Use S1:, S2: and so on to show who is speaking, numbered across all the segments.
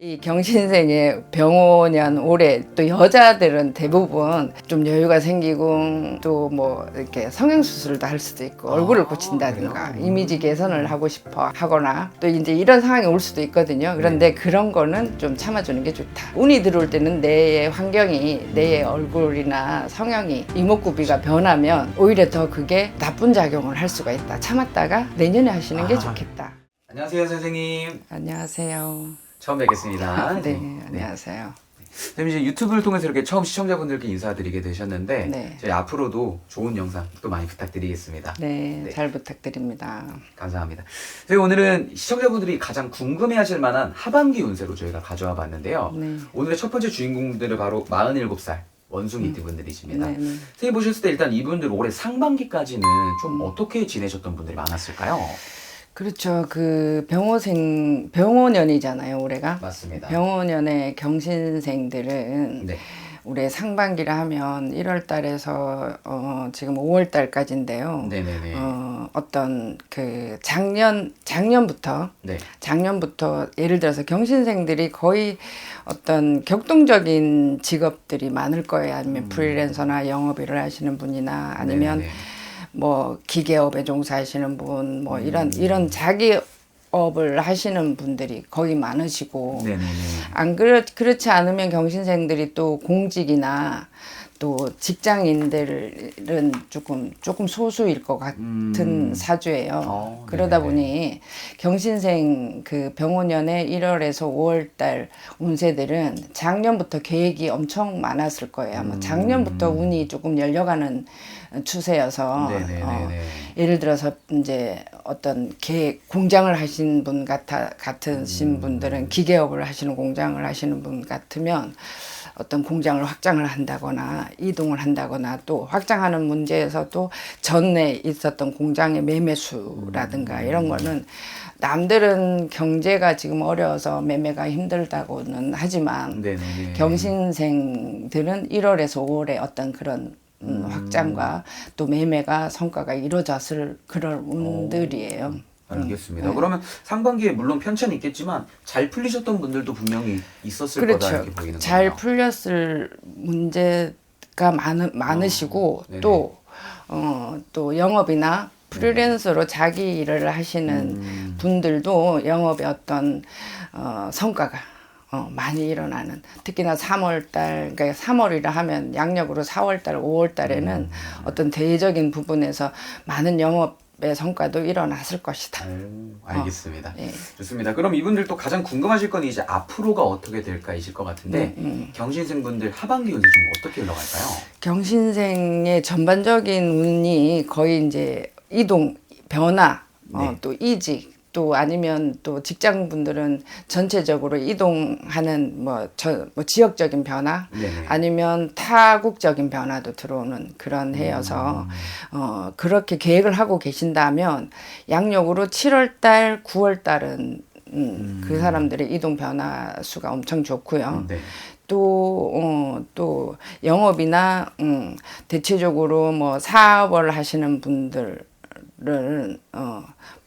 S1: 이 경신생의 병오년 올해 또 여자들은 대부분 좀 여유가 생기고 또 뭐 이렇게 성형수술도 할 수도 있고 얼굴을 고친다든가 이미지 개선을 하고 싶어 하거나 또 이제 이런 상황이 올 수도 있거든요. 그런데 그런 거는 좀 참아주는 게 좋다. 운이 들어올 때는 내 환경이 내 얼굴이나 성형이 이목구비가 변하면 오히려 더 그게 나쁜 작용을 할 수가 있다. 참았다가 내년에 하시는 게 좋겠다.
S2: 안녕하세요, 선생님.
S1: 안녕하세요.
S2: 처음 뵙겠습니다.
S1: 네, 안녕하세요.
S2: 선생님, 이제 유튜브를 통해서 이렇게 처음 시청자분들께 인사드리게 되셨는데
S1: 네.
S2: 저희 앞으로도 좋은 영상 또 많이 부탁드리겠습니다.
S1: 네, 잘 부탁드립니다.
S2: 감사합니다. 선생님, 오늘은 시청자분들이 가장 궁금해하실 만한 하반기 운세로 저희가 가져와 봤는데요.
S1: 네.
S2: 오늘의 첫 번째 주인공들은 바로 47살 원숭이 분들이십니다.
S1: 네, 네.
S2: 선생님 보셨을 때 일단 이분들 올해 상반기까지는 좀 어떻게 지내셨던 분들이 많았을까요?
S1: 그렇죠. 그 병오년이잖아요, 올해가.
S2: 맞습니다.
S1: 병오년의 경신생들은
S2: 네.
S1: 올해 상반기라 하면 1월 달에서 지금 5월 달까지인데요.
S2: 네네네.
S1: 어떤 그 작년부터
S2: 네.
S1: 예를 들어서 경신생들이 거의 어떤 격동적인 직업들이 많을 거예요. 아니면 프리랜서나 영업일을 하시는 분이나 아니면
S2: 네네네.
S1: 뭐 기계업에 종사하시는 분, 뭐 이런 자기업을 하시는 분들이 거의 많으시고,
S2: 네네네.
S1: 그렇지 않으면 경신생들이 또 공직이나 또 직장인들은 조금 소수일 것 같은 사주예요. 그러다
S2: 네네네.
S1: 보니 경신생 그 병오년의 1월에서 5월 달 운세들은 작년부터 계획이 엄청 많았을 거예요. 아마 작년부터 운이 조금 열려가는 추세여서
S2: 네네네네.
S1: 예를 들어서 이제 어떤 공장을 하신 분 같으신 분들은 기계업을 하시는 공장을 하시는 분 같으면 어떤 공장을 확장을 한다거나 이동을 한다거나 또 확장하는 문제에서도 전에 있었던 공장의 매매수라든가 이런 거는 남들은 경제가 지금 어려워서 매매가 힘들다고는 하지만
S2: 네네네.
S1: 경신생들은 1월에서 5월에 어떤 그런 확장과 또 매매가 성과가 이루어졌을 그런 운들이에요.
S2: 알겠습니다.
S1: 네.
S2: 그러면 상반기에 물론 편차는 있겠지만 잘 풀리셨던 분들도 분명히 있었을 거다
S1: 그렇죠.
S2: 이렇게 보이는
S1: 잘
S2: 거예요.
S1: 풀렸을 문제가 많으시고
S2: 네네.
S1: 또 영업이나 프리랜서로 자기 일을 하시는 분들도 영업의 어떤 성과가 많이 일어나는, 특히나 3월달, 그러니까 3월이라 하면 양력으로 4월달, 5월달에는 어떤 대외적인 부분에서 많은 영업의 성과도 일어났을 것이다.
S2: 알겠습니다.
S1: 예.
S2: 좋습니다. 그럼 이분들도 가장 궁금하실 건 이제 앞으로가 어떻게 될까이실 것 같은데 경신생분들 하반기 운세 좀 어떻게 흘러갈까요?
S1: 경신생의 전반적인 운이 거의 이제 이동, 변화,
S2: 네.
S1: 또 이직, 또 아니면 또 직장분들은 전체적으로 이동하는 뭐 지역적인 변화,
S2: 네네.
S1: 아니면 타국적인 변화도 들어오는 그런 해여서 그렇게 계획을 하고 계신다면 양력으로 7월달, 9월달은 그 사람들의 이동 변화 수가 엄청 좋고요.
S2: 네.
S1: 또 영업이나 대체적으로 뭐 사업을 하시는 분들은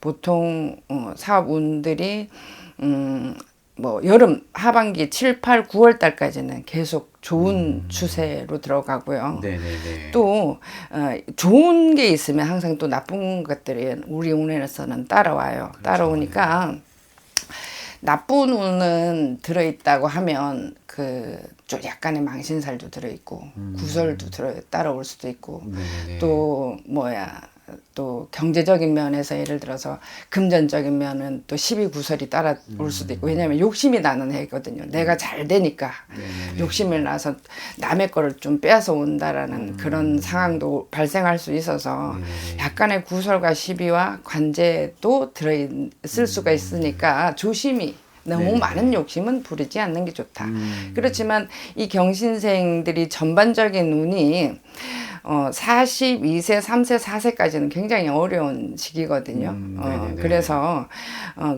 S1: 보통 사업운들이 뭐 여름 하반기 7, 8, 9월 달까지는 계속 좋은 추세로 들어가고요.
S2: 네네네.
S1: 또 좋은 게 있으면 항상 또 나쁜 것들이 우리 운에서는 따라와요.
S2: 그렇죠.
S1: 따라오니까 나쁜 운은 들어있다고 하면 좀 약간의 망신살도 들어있고 구설도 따라올 수도 있고
S2: 네네네.
S1: 또 경제적인 면에서 예를 들어서 금전적인 면은 또 시비 구설이 따라올 수도 있고, 왜냐하면 욕심이 나는 해거든요. 내가 잘 되니까 욕심을 나서 남의 거를 좀 빼앗아 온다라는 그런 상황도 발생할 수 있어서 약간의 구설과 시비와 관제도 들어있을 수가 있으니까 조심히, 너무 많은 욕심은 부리지 않는 게 좋다. 그렇지만 이 경신생들이 전반적인 운이 42세, 3세, 4세까지는 굉장히 어려운 시기거든요. 그래서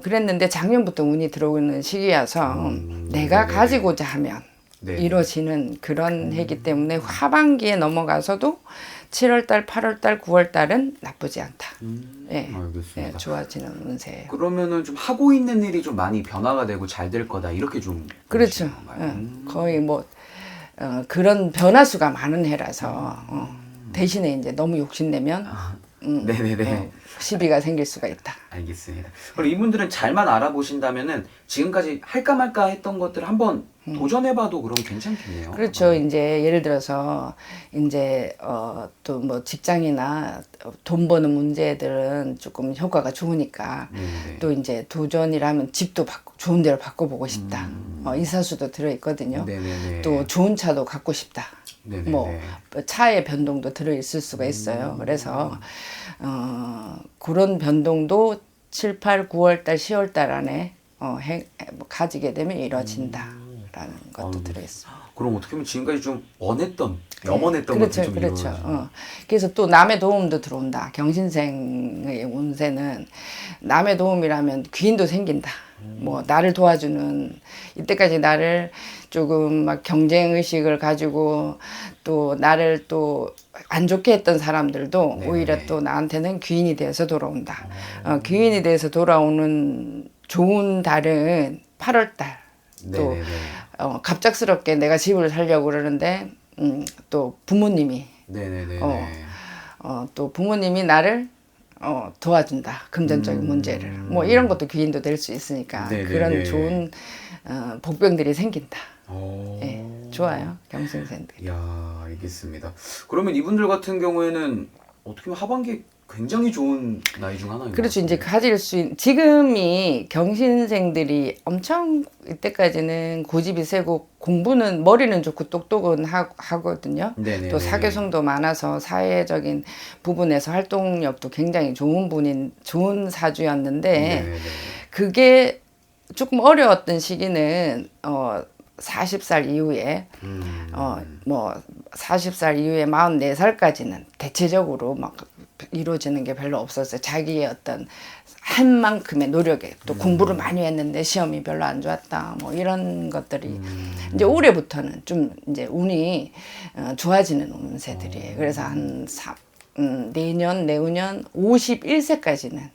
S1: 그랬는데 작년부터 운이 들어오는 시기여서 내가 가지고자 하면
S2: 네.
S1: 이루어지는 그런 해이기 때문에 하반기에 넘어가서도 7월달, 8월달, 9월달은 나쁘지 않다. 예,
S2: 알겠습니다.
S1: 예, 좋아지는 운세예요.
S2: 그러면은 좀 하고 있는 일이 좀 많이 변화가 되고 잘 될 거다 이렇게 좀
S1: 그렇죠.
S2: 보시는 건가요?
S1: 예, 거의 뭐 그런 변화수가 많은 해라서 대신에 이제 너무 욕심내면
S2: 네네네.
S1: 시비가 생길 수가 있다.
S2: 알겠습니다. 그럼 이분들은 잘만 알아보신다면은 지금까지 할까 말까 했던 것들 한번 도전해봐도 그럼 괜찮겠네요.
S1: 그렇죠. 이제 예를 들어서 이제 또 뭐 직장이나 돈 버는 문제들은 조금 효과가 좋으니까
S2: 네네.
S1: 또 이제 도전이라면 집도 좋은 데로 바꿔보고 싶다. 이사수도 들어 있거든요.
S2: 네네네.
S1: 또 좋은 차도 갖고 싶다.
S2: 네네네.
S1: 뭐 차의 변동도 들어 있을 수가 있어요. 그래서 그런 변동도 7, 8, 9월 달, 10월 달 안에 가지게 되면 이루어진다라는 것도 들어 있어요.
S2: 그럼 어떻게 보면 지금까지 좀 원했던, 염원했던 것들 좀
S1: 그렇죠.
S2: 이루어지는.
S1: 그래서 또 남의 도움도 들어온다. 경신생의 운세는 남의 도움이라면 귀인도 생긴다. 뭐 나를 도와주는 이때까지 나를 조금 막 경쟁 의식을 가지고 또 나를 또 안 좋게 했던 사람들도
S2: 네네.
S1: 오히려 또 나한테는 귀인이 돼서 돌아온다. 귀인이 돼서 돌아오는 좋은 달은 8월 달. 또
S2: 네네네.
S1: 갑작스럽게 내가 집을 살려고 그러는데 또 부모님이
S2: 네네네.
S1: 또 부모님이 나를 도와준다. 금전적인 문제를. 뭐 이런 것도 귀인도 될 수 있으니까
S2: 네네네.
S1: 그런 좋은 복병들이 생긴다.
S2: 오.
S1: 예, 좋아요. 경신생들.
S2: 이야, 알겠습니다. 그러면 이분들 같은 경우에는 어떻게 보면 하반기 굉장히 좋은 나이 중 하나인 것
S1: 그렇죠. 이제
S2: 같은데.
S1: 가질 수 있는 지금이 경신생들이 엄청 이때까지는 고집이 세고 공부는 머리는 좋고 똑똑은 하거든요.
S2: 네네네.
S1: 또 사교성도 많아서 사회적인 부분에서 활동력도 굉장히 좋은 사주였는데
S2: 네네네.
S1: 그게 조금 어려웠던 시기는 40살 이후에 뭐 40살 이후에 44살까지는 대체적으로 막 이루어지는 게 별로 없었어요. 자기의 어떤 한 만큼의 노력에 또 공부를 많이 했는데 시험이 별로 안 좋았다. 뭐 이런 것들이 이제 올해부터는 좀 이제 운이 좋아지는 운세들이에요. 그래서 내년, 내후년 51세까지는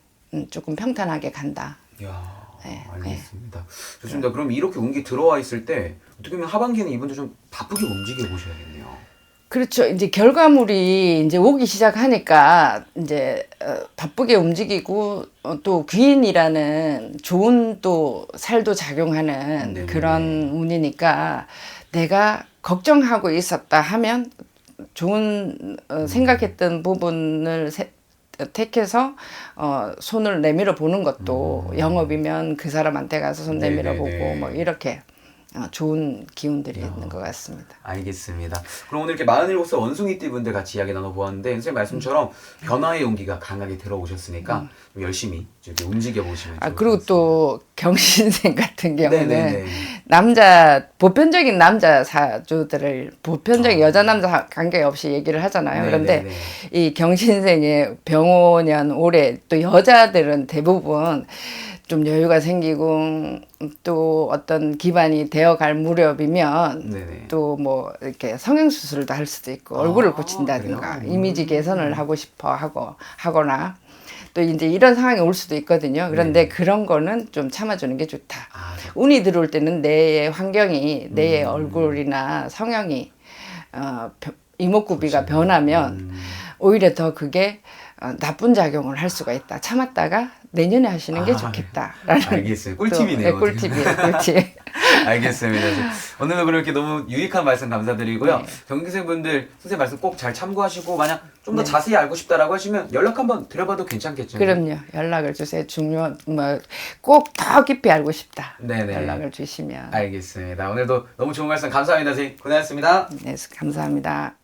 S1: 조금 평탄하게 간다.
S2: 이야,
S1: 네,
S2: 알겠습니다. 좋습니다. 그럼 이렇게 운기 들어와 있을 때 어떻게 보면 하반기에는 이분들 좀 바쁘게 움직여 보셔야겠네요.
S1: 그렇죠. 이제 결과물이 이제 오기 시작하니까 이제 바쁘게 움직이고 또 귀인이라는 좋은 또 살도 작용하는
S2: 네네.
S1: 그런 운이니까 내가 걱정하고 있었다 하면 좋은 생각했던 부분을 택해서 손을 내밀어 보는 것도 영업이면 그 사람한테 가서 손 내밀어 보고
S2: 네네네.
S1: 뭐 이렇게 좋은 기운들이 있는 것 같습니다.
S2: 알겠습니다. 그럼 오늘 이렇게 47살 원숭이띠 분들 같이 이야기 나눠보았는데 선생님 말씀처럼 변화의 용기가 강하게 들어오셨으니까 좀 열심히 이렇게 움직여 보시면 좋을 것
S1: 그리고
S2: 같습니다.
S1: 또 경신생 같은 경우는
S2: 네네네.
S1: 보편적인 남자 사주들을 보편적인 여자 남자 관계없이 얘기를 하잖아요. 그런데
S2: 네네네.
S1: 이 경신생의 병오년 올해 또 여자들은 대부분 좀 여유가 생기고 또 어떤 기반이 되어갈 무렵이면
S2: 네네.
S1: 또 뭐 이렇게 성형수술도 할 수도 있고 얼굴을 고친다든가
S2: 그래요?
S1: 이미지 개선을 하고 싶어 하거나 또 이제 이런 상황이 올 수도 있거든요. 그런데 그런 거는 좀 참아주는 게 좋다.
S2: 네.
S1: 운이 들어올 때는 내 환경이 내 얼굴이나 성형이 이목구비가 변하면 오히려 더 그게 나쁜 작용을 할 수가 있다. 참았다가 내년에 하시는 게 좋겠다라는.
S2: 알겠어요. 꿀팁이네요.
S1: 꿀팁이에요. 꿀팁.
S2: 알겠습니다. 오늘도 그렇게 너무 유익한 말씀 감사드리고요.
S1: 네.
S2: 경기생분들 선생님 말씀 꼭 잘 참고하시고 만약 좀 더 자세히 알고 싶다라고 하시면 연락 한번 드려봐도 괜찮겠죠?
S1: 그럼요. 연락을 주세요. 꼭 더 깊이 알고 싶다.
S2: 네네.
S1: 연락을 주시면.
S2: 알겠습니다. 오늘도 너무 좋은 말씀 감사합니다. 선생님. 고생하셨습니다.
S1: 네, 감사합니다.